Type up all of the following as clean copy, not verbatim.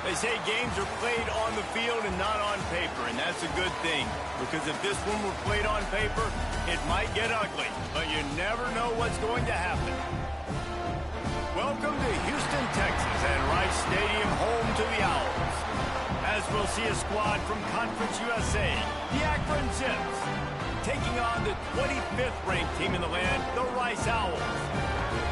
They say games are played on the field and not on paper, and that's a good thing. Because if this one were played on paper, it might get ugly. But you never know what's going to happen. Welcome to Houston, Texas, and Rice Stadium, home to the Owls. As we'll see a squad from Conference USA, the Akron Zips, taking on the 25th ranked team in the land, the Rice Owls.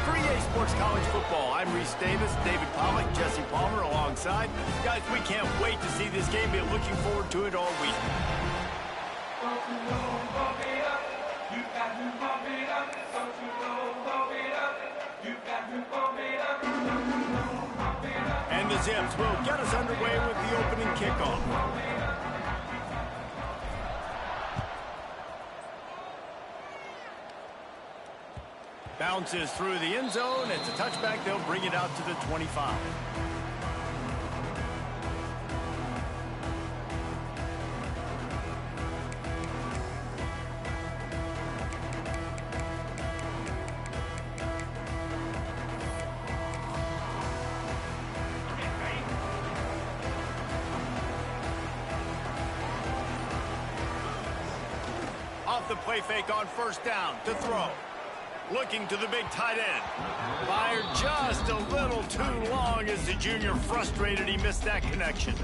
For EA Sports College Football, I'm Reese Davis, David Pollack, Jesse Palmer alongside. Guys, we can't wait to see this game. We're looking forward to it all week. And the Zips will get us underway with the opening kickoff. Bounces through the end zone. It's a touchback. They'll bring it out to the 25. Off the play fake on first down to throw. Looking to the big tight end. Fired just a little too long as the junior frustrated he missed that connection.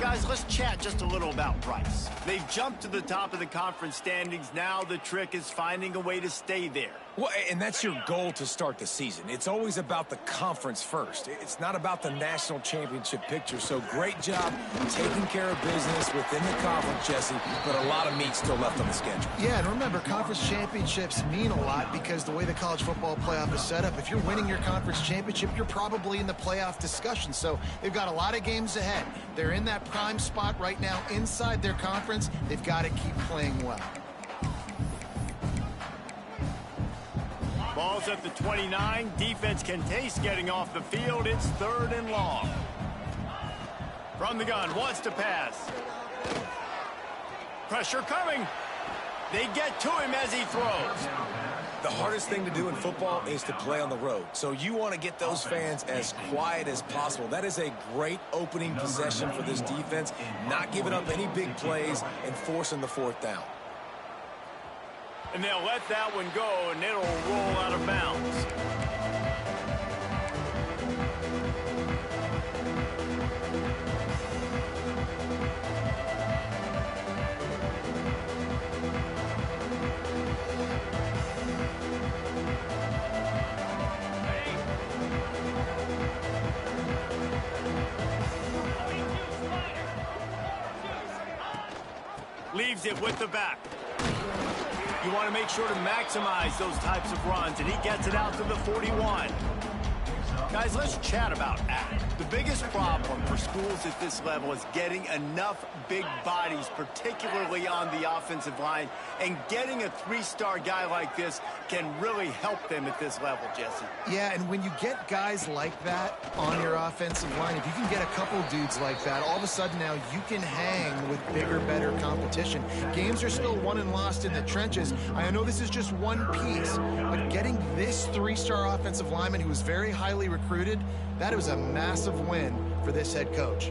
Guys, let's chat just a little about Rice. They've jumped to the top of the conference standings. Now the trick is finding a way to stay there. Well, and that's your goal to start the season. It's always about the conference first. It's not about the national championship picture. So great job taking care of business within the conference, Jesse, but a lot of meat still left on the schedule. Yeah, and remember, conference championships mean a lot because the way the college football playoff is set up, if you're winning your conference championship, you're probably in the playoff discussion. So they've got a lot of games ahead. They're in that prime spot right now inside their conference. They've got to keep playing well. Ball's at the 29. Defense can taste getting off the field. It's 3rd and long. From the gun, wants to pass. Pressure coming. They get to him as he throws. The hardest thing to do in football is to play on the road. So you want to get those fans as quiet as possible. That is a great opening possession for this defense. Not giving up any big plays and forcing the 4th down. And they'll let that one go, and it'll roll out of bounds. Leaves it with the back. You want to make sure to maximize those types of runs, and he gets it out to the 41. Guys, let's chat about Akron. The biggest problem for schools at this level is getting enough big bodies, particularly on the offensive line, and getting a 3-star guy like this can really help them at this level, Jesse. Yeah, and when you get guys like that on your offensive line, if you can get a couple dudes like that, all of a sudden now you can hang with bigger, better competition. Games are still won and lost in the trenches. I know this is just one piece, but getting this 3-star offensive lineman who is very highly recruited, that was a massive win for this head coach.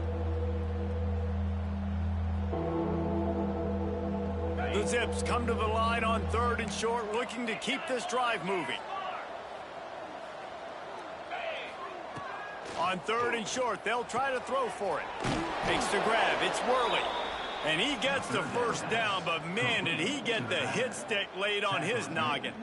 The Zips come to the line on 3rd and short, looking to keep this drive moving. On 3rd and short, they'll try to throw for it. Makes the grab. It's Worley. And he gets the 1st down, but man, did he get the hit stick laid on his noggin.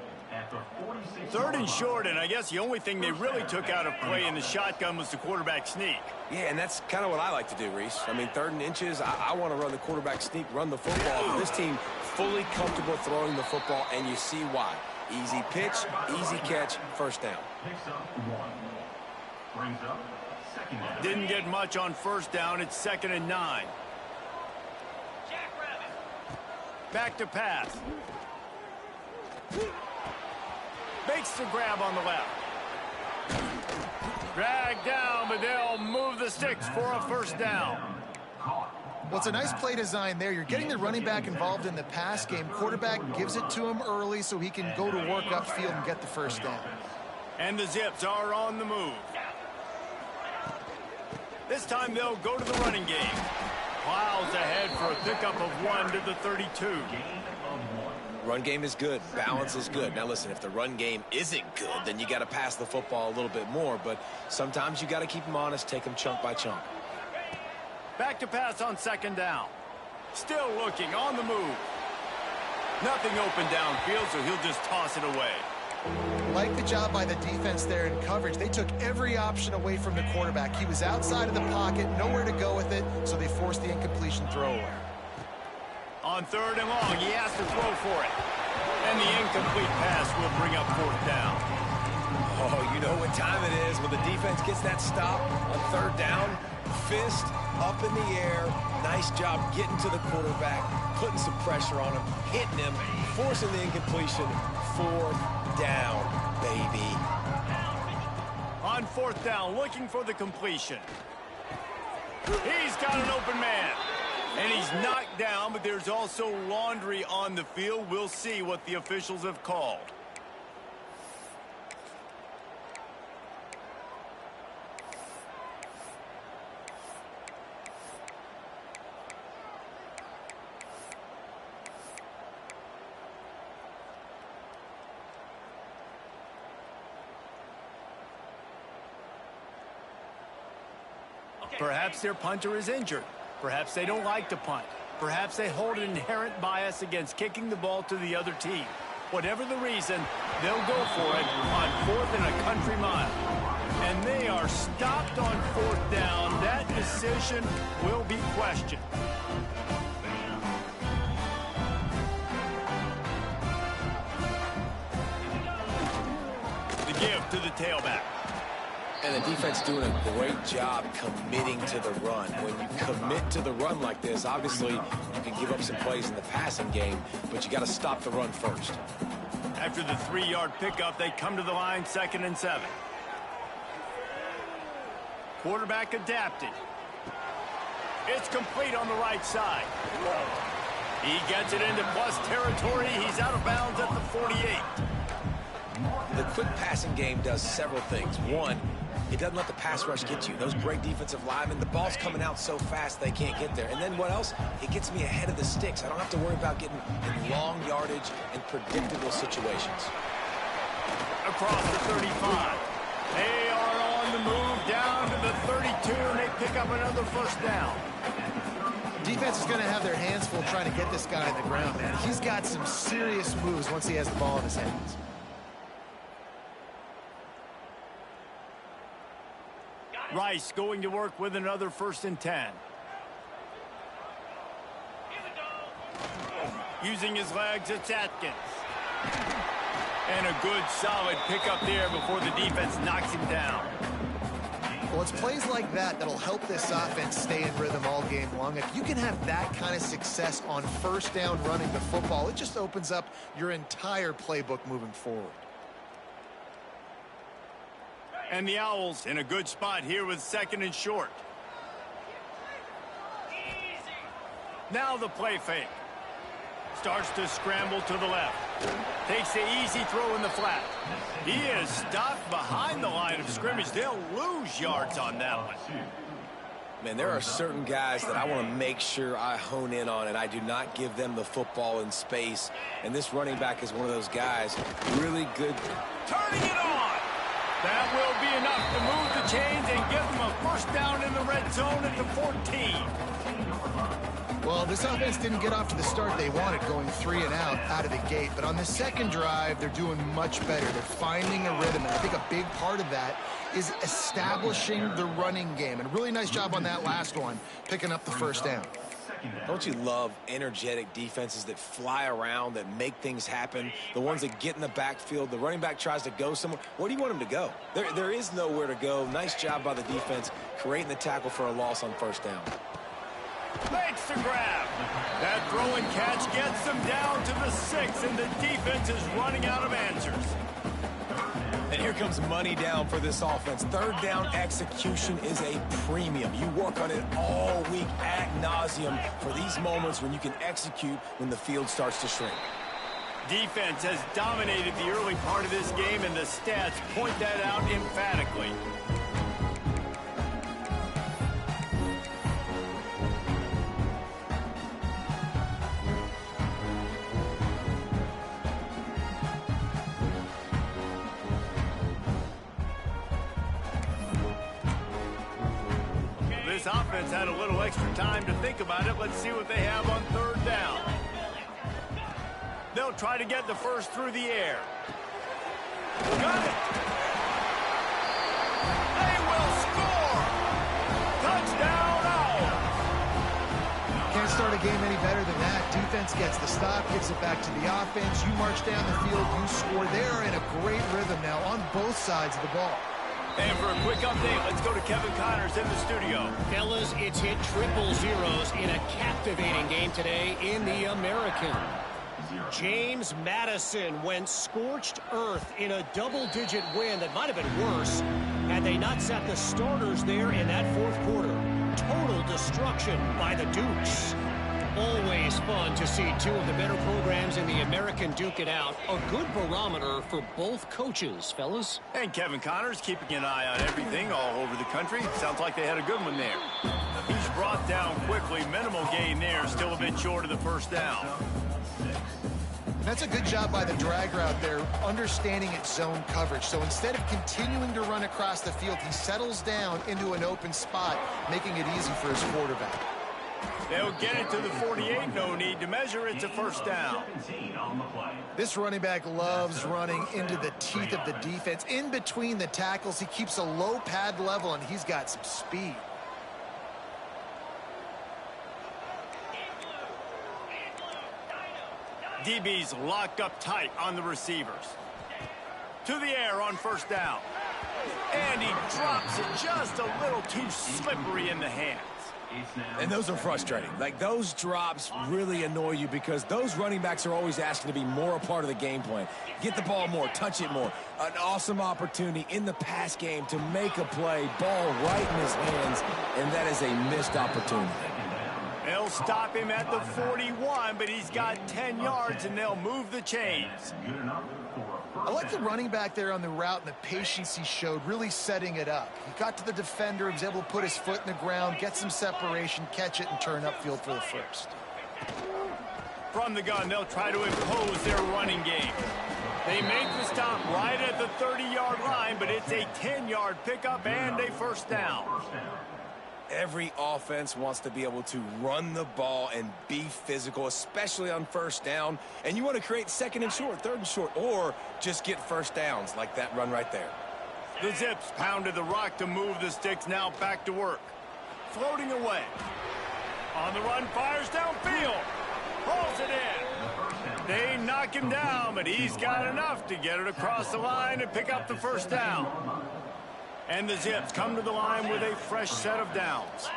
3rd and short, and I guess the only thing they really took out of play in the shotgun was the quarterback sneak. Yeah, and that's kind of what I like to do, Reese. I mean, 3rd and inches, I want to run the quarterback sneak, run the football. But this team fully comfortable throwing the football, and you see why. Easy pitch, easy catch, 1st down. Didn't get much on 1st down. It's 2nd and 9. Back to pass. Makes the grab on the left. Dragged down, but they'll move the sticks for a 1st down. Well, it's a nice play design there. You're getting the running back involved in the pass game. Quarterback gives it to him early so he can go to work upfield and get the 1st down. And the Zips are on the move. This time they'll go to the running game. Plows ahead for a pickup of 1 to the 32. Run game is good. Balance is good. Now, listen, if the run game isn't good, then you got to pass the football a little bit more. But sometimes you got to keep them honest, take them chunk by chunk. Back to pass on 2nd down. Still looking on the move. Nothing open downfield, so he'll just toss it away. Like the job by the defense there in coverage. They took every option away from the quarterback. He was outside of the pocket, nowhere to go with it, so they forced the incompletion throwaway. On 3rd and long, he has to throw for it. And the incomplete pass will bring up 4th down. Oh, you know what time it is when the defense gets that stop on 3rd down. Fist up in the air. Nice job getting to the quarterback, putting some pressure on him, hitting him, forcing the incompletion. 4th down, baby. On 4th down, looking for the completion. He's got an open man. And he's knocked down, but there's also laundry on the field. We'll see what the officials have called. Perhaps their punter is injured. Perhaps they don't like to punt. Perhaps they hold an inherent bias against kicking the ball to the other team. Whatever the reason, they'll go for it on 4th and a country mile. And they are stopped on 4th down. That decision will be questioned. The give to the tailback. And the defense doing a great job committing to the run. When you commit to the run like this, obviously you can give up some plays in the passing game, but you got to stop the run first. After the 3-yard pickup, they come to the line 2nd and 7. Quarterback adapted. It's complete on the right side. He gets it into plus territory. He's out of bounds at the 48. The quick passing game does several things. One, it doesn't let the pass rush get you. Those great defensive linemen, the ball's coming out so fast they can't get there. And then what else? It gets me ahead of the sticks. I don't have to worry about getting in long yardage and predictable situations. Across the 35. They are on the move down to the 32, and they pick up another 1st down. Defense is going to have their hands full trying to get this guy on the ground, man. He's got some serious moves once he has the ball in his hands. Rice going to work with another 1st and 10. Using his legs, it's Atkins. And a good solid pickup there before the defense knocks him down. Well, it's plays like that that'll help this offense stay in rhythm all game long. If you can have that kind of success on 1st down running the football, it just opens up your entire playbook moving forward. And the Owls in a good spot here with 2nd and short. Now the play fake. Starts to scramble to the left. Takes the easy throw in the flat. He is stopped behind the line of scrimmage. They'll lose yards on that one. Man, there are certain guys that I want to make sure I hone in on, and I do not give them the football in space. And this running back is one of those guys. Really good. Turning it on. That will be enough to move the chains and give them a 1st down in the red zone at the 14. Well, this offense didn't get off to the start they wanted, going 3 and out of the gate. But on the 2nd drive, they're doing much better. They're finding a rhythm, and I think a big part of that is establishing the running game. And a really nice job on that last one, picking up the 1st down. Don't you love energetic defenses that fly around, that make things happen? The ones that get in the backfield, the running back tries to go somewhere. Where do you want him to go? There is nowhere to go. Nice job by the defense creating the tackle for a loss on 1st down. Makes the grab. That throw and catch gets them down to the 6, and the defense is running out of answers. And here comes money down for this offense. 3rd down execution is a premium. You work on it all week ad nauseum for these moments when you can execute when the field starts to shrink. Defense has dominated the early part of this game, and the stats point that out emphatically. this offense had a little extra time to think about it. Let's see what they have on third down. They'll try to get the first through the air. Got it. They will score. Touchdown, Owls. Can't start a game any better than that. Defense gets the stop, gives it back to the offense. You march down the field, you score. They're in a great rhythm now on both sides of the ball. And for a quick update, let's go to Kevin Connors in the studio. Fellas, it's hit triple zeros in a captivating game today in the American. James Madison went scorched earth in a double-digit win that might have been worse had they not sat the starters there in that fourth quarter. Total destruction by the Dukes. Always fun to see two of the better programs in the American duke it out. A good barometer for both coaches, fellas. And Kevin Connors keeping an eye on everything all over the country. Sounds like they had a good one there. He's brought down quickly. Minimal gain there. Still a bit short of the first down. That's a good job by the drag route there, understanding its zone coverage. So instead of continuing to run across the field, he settles down into an open spot, making it easy for his quarterback. They'll get it to the 48. No need to measure. It's a first down. This running back loves running into the teeth of the defense. In between the tackles, he keeps a low pad level, and he's got some speed. DB's locked up tight on the receivers. To the air on first down. And he drops it just a little too slippery in the hands. And those are frustrating. Like, those drops really annoy you because those running backs are always asking to be more a part of the game plan. Get the ball more, touch it more. An awesome opportunity in the pass game to make a play, ball right in his hands, and that is a missed opportunity. They'll stop him at the 41, but he's got 10 yards, and they'll move the chains. I like the running back there on the route and the patience he showed, really setting it up. He got to the defender, he was able to put his foot in the ground, get some separation, catch it, and turn upfield for the first. From the gun, they'll try to impose their running game. They make the stop right at the 30-yard line, but it's a 10-yard pickup and a first down. Every offense wants to be able to run the ball and be physical, especially on first down. And you want to create second and short, third and short, or just get first downs like that run right there. The Zips pounded the rock to move the sticks, now back to work. Floating away. On the run, fires downfield. Hauls it in. They knock him down, but he's got enough to get it across the line and pick up the first down. And the Zips come to the line with a fresh set of downs.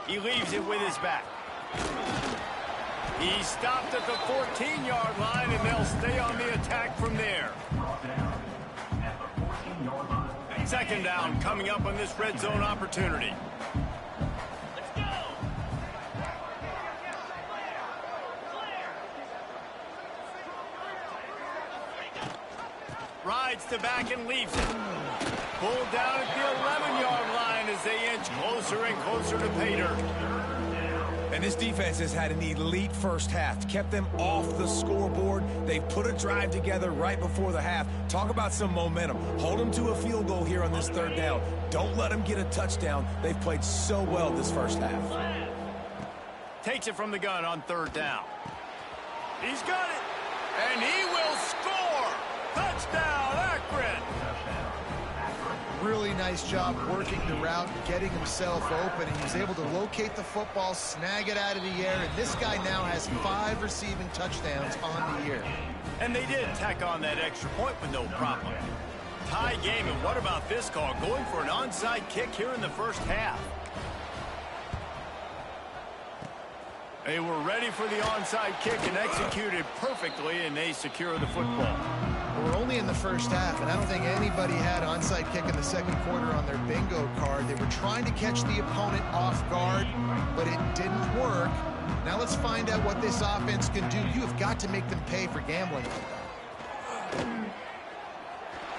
He leaves it with his back. He stopped at the 14-yard line, and they'll stay on the attack from there. Second down coming up on this red zone opportunity. Rides to back and leaves it. Pulled down at the 11-yard line as they inch closer and closer to pay dirt. And this defense has had an elite first half. Kept them off the scoreboard. They've put a drive together right before the half. Talk about some momentum. Hold them to a field goal here on this third down. Don't let them get a touchdown. They've played so well this first half. Takes it from the gun on third down. He's got it. And he will score. Touchdown, Akron. Really nice job working the route, getting himself open, and he was able to locate the football, snag it out of the air, and this guy now has 5 receiving touchdowns on the year. And they did tack on that extra point with no problem. Tie game, and what about this call? Going for an onside kick here in the first half. They were ready for the onside kick and executed perfectly, and they secure the football. We're only in the first half, and I don't think anybody had onside kick in the second quarter on their bingo card. They were trying to catch the opponent off guard, but it didn't work. Now let's find out what this offense can do. You have got to make them pay for gambling like that.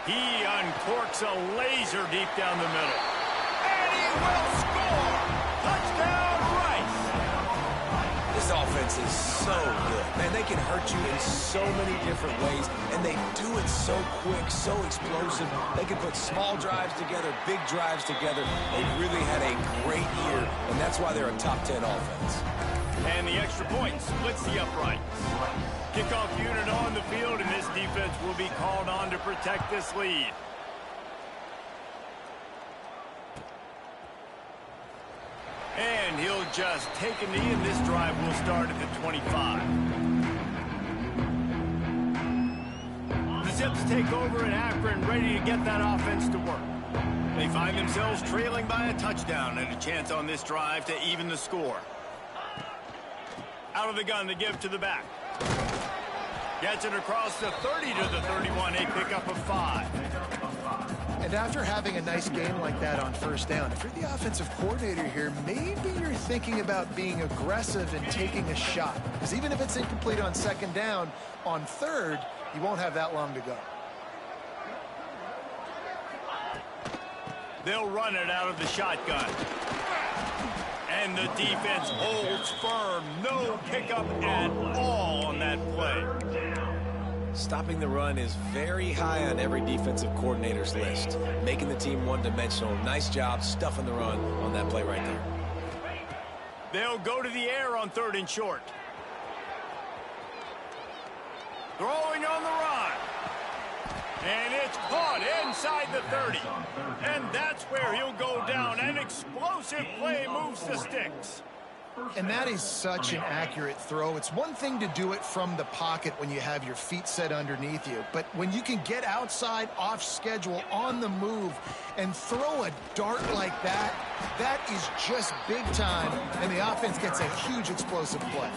He uncorks a laser deep down the middle. And he will score! Touchdown, Rice! This offense defense is so good. Man, they can hurt you in so many different ways, and they do it so quick, so explosive. They can put small drives together, big drives together. They really had a great year, and that's why they're a top 10 offense. And the extra point splits the uprights. Kickoff unit on the field, and this defense will be called on to protect this lead. And he'll just take a knee, and this drive will start at the 25. The Zips take over in Akron, ready to get that offense to work. They find themselves trailing by a touchdown and a chance on this drive to even the score. Out of the gun to give to the back. Gets it across the 30 to the 31, a pickup of 5. And after having a nice game like that on first down, if you're the offensive coordinator here, maybe you're thinking about being aggressive and taking a shot. Because even if it's incomplete on second down, on third, you won't have that long to go. They'll run it out of the shotgun. And the defense holds firm. No pickup at all on that play. Stopping the run is very high on every defensive coordinator's list. Making the team one-dimensional. Nice job stuffing the run on that play right there. They'll go to the air on 3rd and short. Throwing on the run. And it's caught inside the 30. And that's where he'll go down. An explosive play moves the sticks. And that is such an accurate throw. It's one thing to do it from the pocket when you have your feet set underneath you, but when you can get outside, off schedule, on the move, and throw a dart like that, that is just big time, and the offense gets a huge explosive play.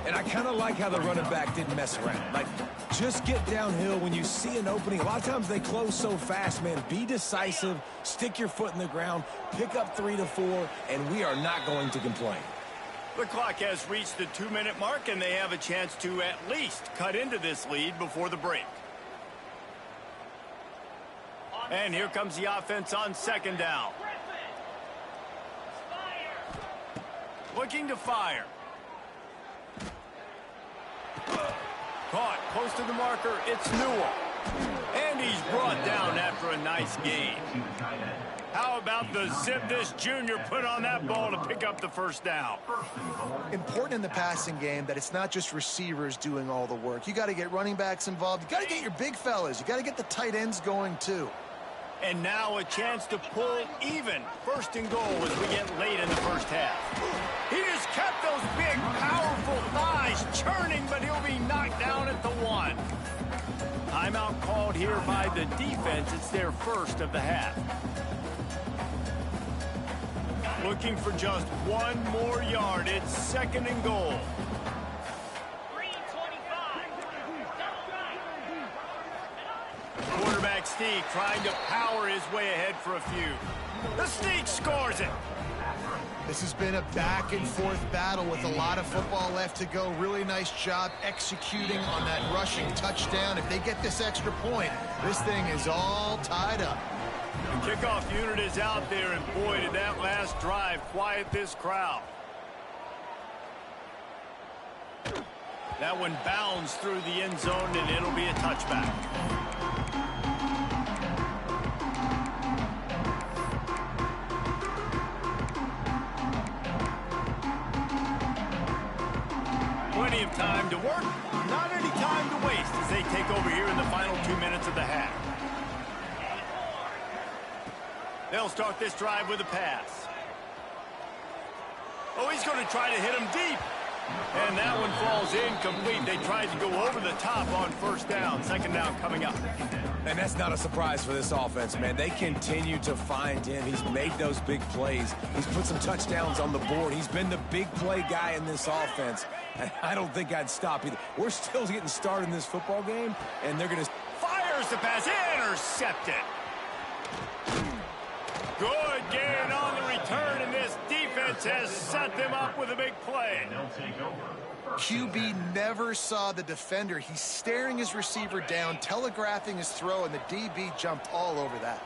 And I kind of like how the running back didn't mess around. Like, just get downhill when you see an opening. A lot of times they close so fast, man. Be decisive, stick your foot in the ground, pick up 3 to 4, and we are not going to complain. The clock has reached the 2-minute mark, and they have a chance to at least cut into this lead before the break. And here comes the offense on 2nd down. Looking to fire. Caught close to the marker. It's Newell. And he's brought down after a nice gain. How about the zip this junior put on that ball to pick up the 1st down? Important in the passing game that it's not just receivers doing all the work. You got to get running backs involved. You got to get your big fellas. You got to get the tight ends going too. And now a chance to pull even. 1st and goal as we get late in the 1st half. He just kept those big, powerful thighs churning, but he'll be knocked down at the 1. Timeout called here by the defense. It's their 1st of the half. Looking for just 1 more yard. It's 2nd and goal. Quarterback Steak trying to power his way ahead for a few. The Steak scores it. This has been a back-and-forth battle with a lot of football left to go. Really nice job executing on that rushing touchdown. If they get this extra point, this thing is all tied up. The kickoff unit is out there, and boy, did that last drive quiet this crowd. That one bounds through the end zone, and it'll be a touchback. Plenty of time to work, not any time to waste as they take over here in the final 2 minutes of the half. They'll start this drive with a pass. Oh, he's going to try to hit him deep. And that one falls incomplete. They tried to go over the top on 1st down. 2nd down coming up. And that's not a surprise for this offense, man. They continue to find him. He's made those big plays. He's put some touchdowns on the board. He's been the big play guy in this offense. And I don't think I'd stop either. We're still getting started in this football game, and they're going to... Fires the pass. Intercepted. Good gain on the return, and this defense has set them up with a big play. QB never saw the defender. He's staring his receiver down, telegraphing his throw, and the DB jumped all over that.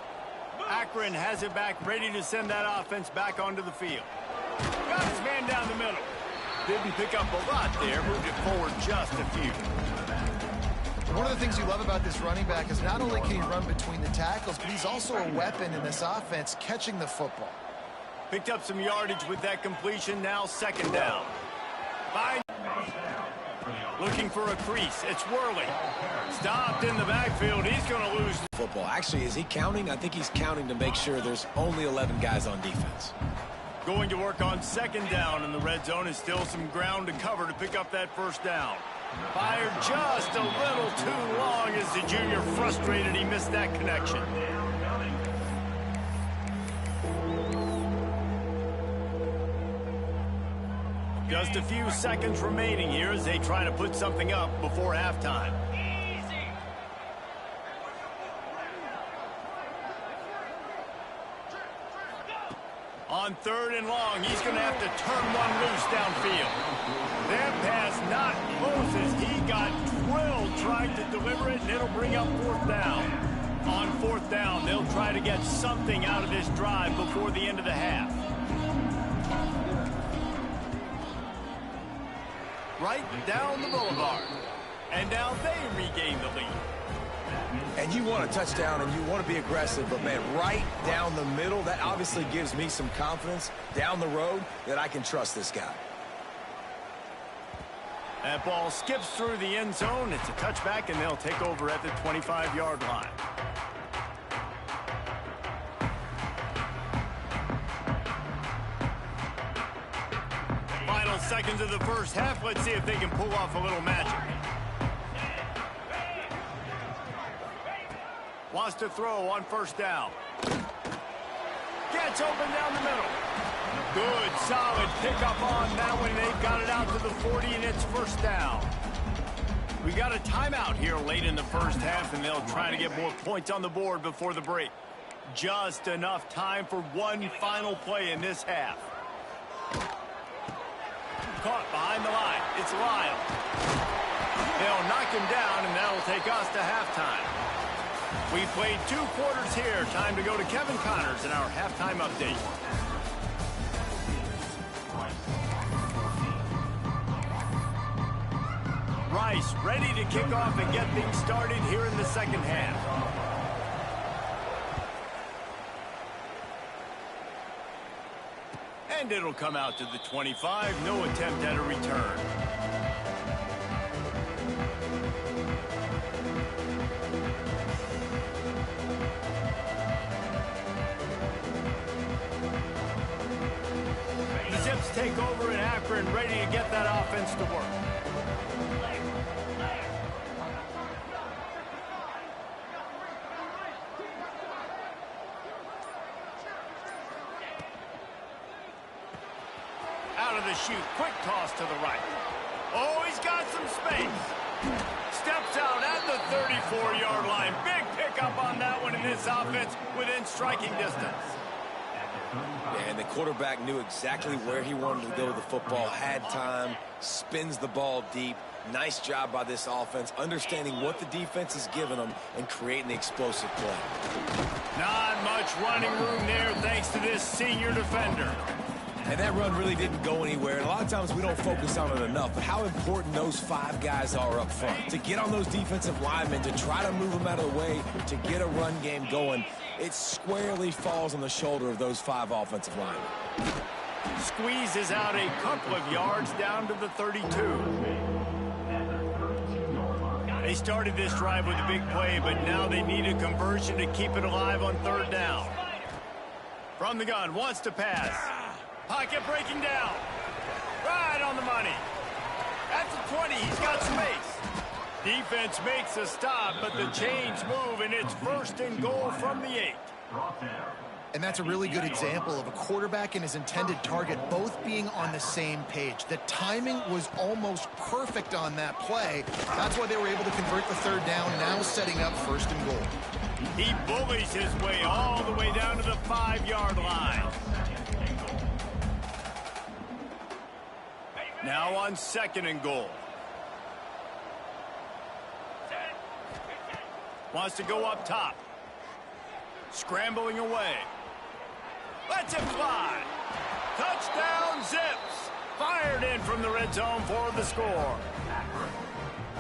Akron has it back, ready to send that offense back onto the field. Got his man down the middle. Didn't pick up a lot there. Moved it forward just a few. One of the things you love about this running back is not only can he run between the tackles, but he's also a weapon in this offense catching the football. Picked up some yardage with that completion. Now second down. Looking for a crease. It's Worley. Stopped in the backfield. He's going to lose football. Actually, is he counting? I think he's counting to make sure there's only 11 guys on defense. Going to work on second down in the red zone. Is still some ground to cover to pick up that first down. Fired just a little too long as the junior frustrated. He missed that connection. Just a few seconds remaining here as they try to put something up before halftime. On third and long, he's going to have to turn one loose downfield. That pass not close as he got drilled trying to deliver it, and it'll bring up fourth down. On fourth down, they'll try to get something out of this drive before the end of the half. Right down the boulevard. And now they regain the lead. And you want a touchdown and you want to be aggressive, but man, right down the middle, that obviously gives me some confidence down the road that I can trust this guy. That ball skips through the end zone. It's a touchback, and they'll take over at the 25-yard line. Final seconds of the first half. Let's see if they can pull off a little magic. Wants to throw on first down. Gets open down the middle. Good, solid pickup on that one. They've got it out to the 40, and it's first down. We got a timeout here late in the first half, and they'll try to get more points on the board before the break. Just enough time for one final play in this half. Caught behind the line. It's Lyle. They'll knock him down, and that'll take us to halftime. We played 2 quarters here. Time to go to Kevin Connors in our halftime update. Rice ready to kick off and get things started here in the second half. And it'll come out to the 25. No attempt at a return. The Zips take over in Akron, ready to get that offense to work. Out of the chute, quick toss to the right. Oh, he's got some space. Steps out at the 34-yard line. Big pickup on that one in this offense within striking distance. And the quarterback knew exactly where he wanted to go with the football, had time, spins the ball deep. Nice job by this offense, understanding what the defense is giving them and creating the explosive play. Not much running room there thanks to this senior defender. And that run really didn't go anywhere. And a lot of times we don't focus on it enough, but how important those 5 guys are up front. To get on those defensive linemen, to try to move them out of the way, to get a run game going, it squarely falls on the shoulder of those 5 offensive linemen. Squeezes out a couple of yards down to the 32. They started this drive with a big play, but now they need a conversion to keep it alive on third down. From the gun, wants to pass. Pocket breaking down. Right on the money. At the 20, he's got space. Defense makes a stop, but the chains move, and it's first and goal from the 8. And that's a really good example of a quarterback and his intended target both being on the same page. The timing was almost perfect on that play. That's why they were able to convert the third down, now setting up first and goal. He bullies his way all the way down to the 5-yard line. Now on second and goal. Wants to go up top. Scrambling away. Lets it fly. Touchdown, Zips. Fired in from the red zone for the score.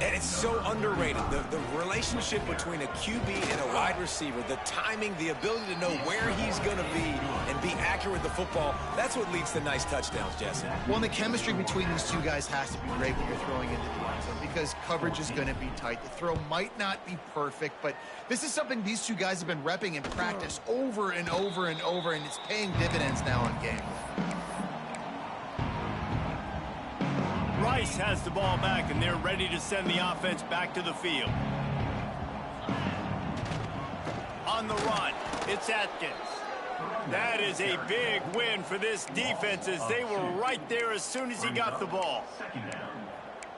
And it's so underrated. The relationship between a QB and a wide receiver, the timing, the ability to know where he's going to be and be accurate with the football, that's what leads to nice touchdowns, Jesse. Well, the chemistry between these two guys has to be great when you're throwing into the end zone because coverage is going to be tight. The throw might not be perfect, but this is something these two guys have been repping in practice over and over and over, and it's paying dividends now in game. Rice has the ball back, and they're ready to send the offense back to the field. On the run, it's Atkins. That is a big win for this defense as they were right there as soon as he got the ball.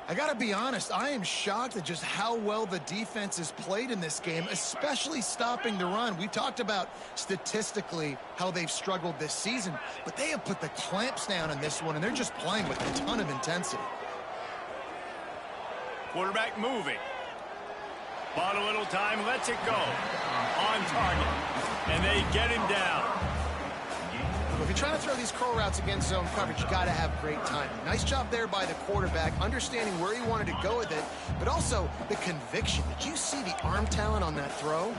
I got to be honest, I am shocked at just how well the defense has played in this game, especially stopping the run. We talked about statistically how they've struggled this season, but they have put the clamps down in this one, and they're just playing with a ton of intensity. Quarterback moving. Bought a little time, lets it go. On target. And they get him down. If you're trying to throw these curl routes against zone coverage, you got to have great timing. Nice job there by the quarterback, understanding where he wanted to go with it, but also the conviction. Did you see the arm talent on that throw?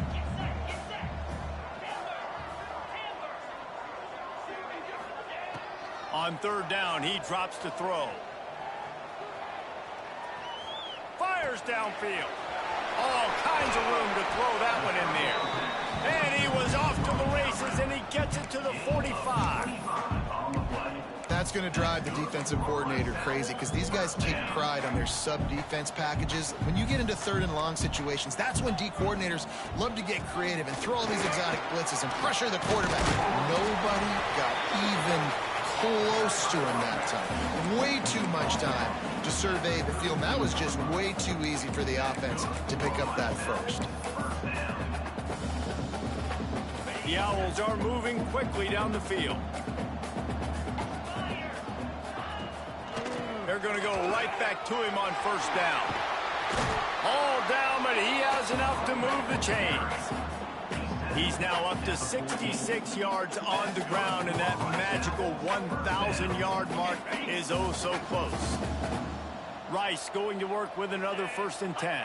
On third down, he drops to throw. Fires downfield. All kinds of room to throw that one in there. And he was off to the races, and he gets it to the 45. That's going to drive the defensive coordinator crazy because these guys take pride on their sub-defense packages. When you get into third and long situations, that's when D coordinators love to get creative and throw all these exotic blitzes and pressure the quarterback. Nobody got even close to him that time. Way too much time to survey the field. That was just way too easy for the offense to pick up that first. The Owls are moving quickly down the field. They're going to go right back to him on first down. All down, but he has enough to move the chains. He's now up to 66 yards on the ground, and that magical 1,000-yard mark is oh so close. Rice going to work with another 1st and 10.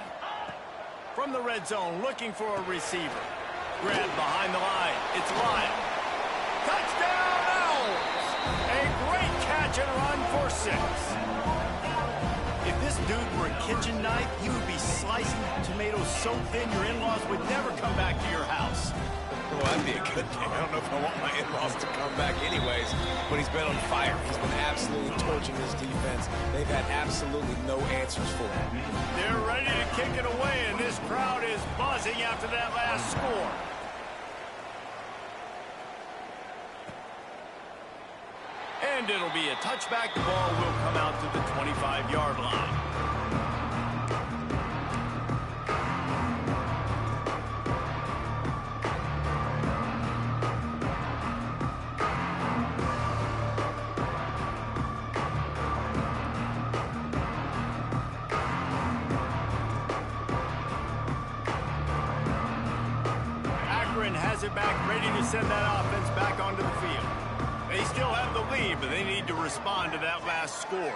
From the red zone, looking for a receiver. Grab behind the line. It's Lyle. Touchdown, Owls! A great catch and run for 6. If this dude were a kitchen knife, he would be slicing tomatoes so thin your in-laws would never come back to your house. Well, that'd be a good thing. I don't know if I want my in-laws to come back anyways, but he's been on fire. He's been absolutely torching his defense. They've had absolutely no answers for him. They're ready to kick it away, and this crowd is buzzing after that last score. And it'll be a touchback. The ball will come out to the 25-yard line. Akron has it back, ready to send that offense back onto the field. They still have the lead, but they need to respond to that last score.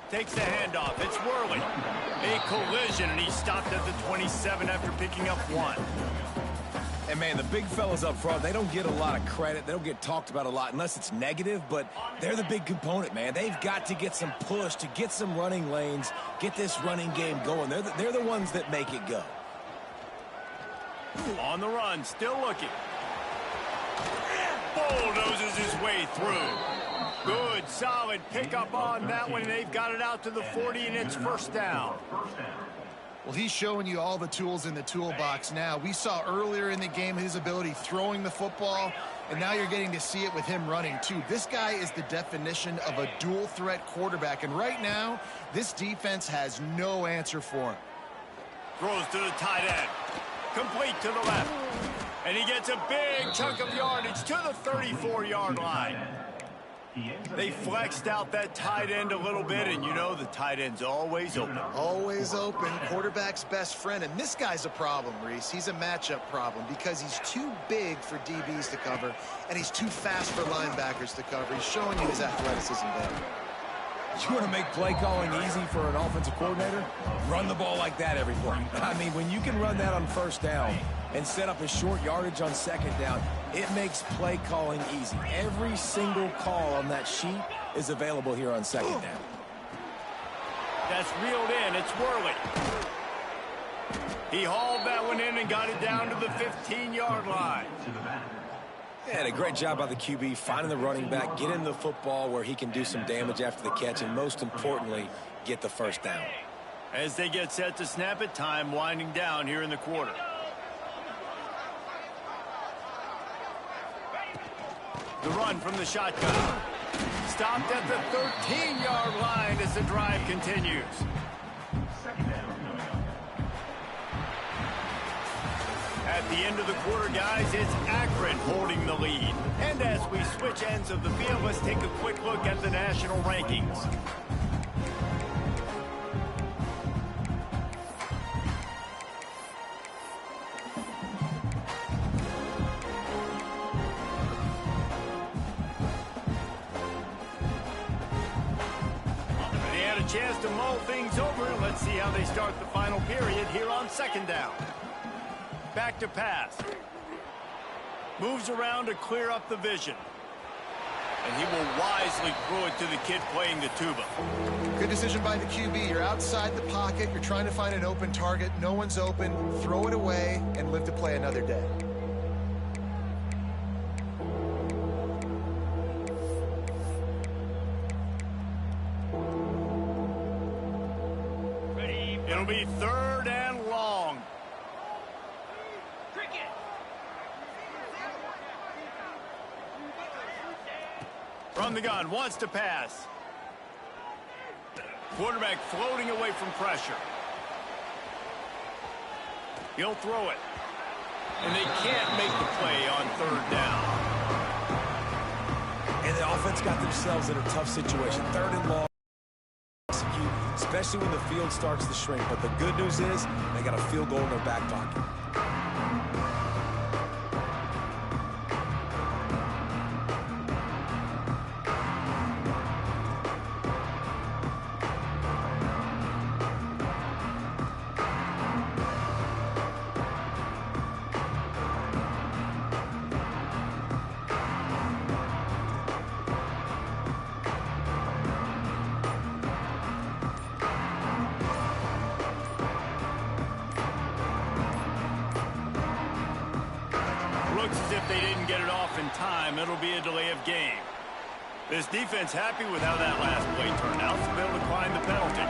Takes the handoff. It's Worley. A collision, and he stopped at the 27 after picking up 1. And, man, the big fellas up front, they don't get a lot of credit. They don't get talked about a lot unless it's negative, but they're the big component, man. They've got to get some push, to get some running lanes, get this running game going. They're the ones that make it go. On the run, still looking. Bulldozes his way through. Good, solid pickup on that one. They've got it out to the 40, and it's 1st down. Well, he's showing you all the tools in the toolbox now. We saw earlier in the game his ability throwing the football, and now you're getting to see it with him running, too. This guy is the definition of a dual-threat quarterback, and right now, this defense has no answer for him. Throws to the tight end. Complete to the left. And he gets a big chunk of yardage to the 34-yard line. They flexed out that tight end a little bit, and you know the tight end's always open. Always open, quarterback's best friend. And this guy's a problem, Reese. He's a matchup problem because he's too big for DBs to cover, and he's too fast for linebackers to cover. He's showing you his athleticism there. You want to make play calling easy for an offensive coordinator? Run the ball like that every play. I mean, when you can run that on first down and set up a short yardage on second down, it makes play calling easy. Every single call on that sheet is available here on second down. That's reeled in. It's Worley. He hauled that one in and got it down to the 15-yard line. Yeah, a great job by the QB finding the running back, getting the football where he can do some damage after the catch, and most importantly, get the first down. As they get set to snap it, time winding down here in the quarter. The run from the shotgun. Stopped at the 13-yard line as the drive continues. At the end of the quarter, guys, it's Akron holding the lead. And as we switch ends of the field, let's take a quick look at the national rankings. They had a chance to mull things over. Let's see how they start the final period here on second down. Back to pass. Moves around to clear up the vision. And he will wisely throw it to the kid playing the tuba. Good decision by the QB. You're outside the pocket. You're trying to find an open target. No one's open. Throw it away and live to play another day. It'll be third and long. From the gun, wants to pass. Quarterback floating away from pressure. He'll throw it. And they can't make the play on third down. And the offense got themselves in a tough situation. Third and long. Execute, especially when the field starts to shrink. But the good news is they got a field goal in their back pocket. Looks as if they didn't get it off in time. It'll be a delay of game. This defense happy with how that last play turned out, so they'll decline the penalty.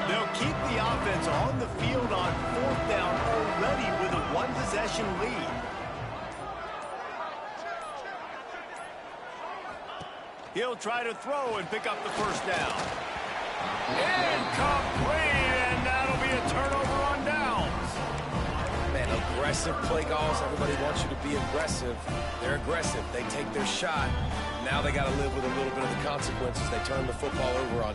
They'll keep the offense on the field on fourth down already with a one-possession lead. He'll try to throw and pick up the first down. Incomplete, and that'll be a turnover on downs. Man, aggressive play calls. Everybody wants you to be aggressive. They're aggressive. They take their shot. Now they got to live with a little bit of the consequences. They turn the football over on